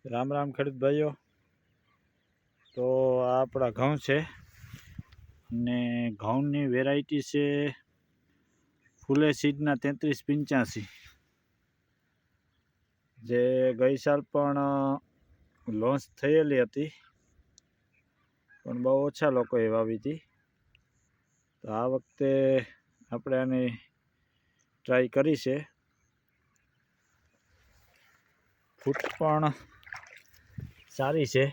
રામ રામ ખેડૂત ભાઈઓ। તો આ આપણા ઘઉં છે અને ઘઉંની વેરાયટી છે ફૂલે સીડના 3385, જે ગઈ સાલ પણ લોન્ચ થયેલી હતી પણ બહુ ઓછા લોકોએ વાવી હતી। તો આ વખતે આપણે આની ટ્રાય કરી છે। ફૂટ પણ સારી છે,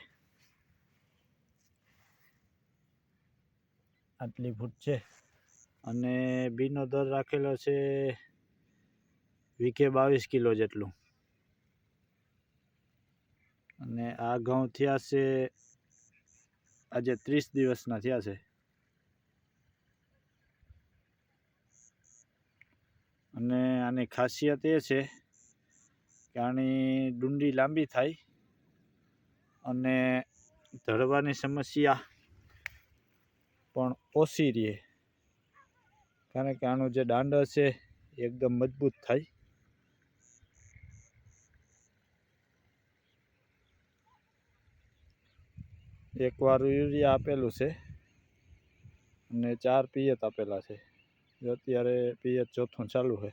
આટલી ફૂટ છે અને બીનો દર રાખેલો છે વીઘે 22 કિલો જેટલું। અને આ ઘઉં થયા છે આજે 30 દિવસના થયા છે અને આની ખાસિયત એ છે કે આની ડુંડી લાંબી થાય અને ધરવાની સમસ્યા પણ ઓછી રહે, કારણ કે આનું જે દાંડર છે એકદમ મજબૂત થાય। એકવાર યુરિયા આપેલું છે અને 4 પિયત આપેલા છે, અત્યારે પિયત ચોથું ચાલુ છે।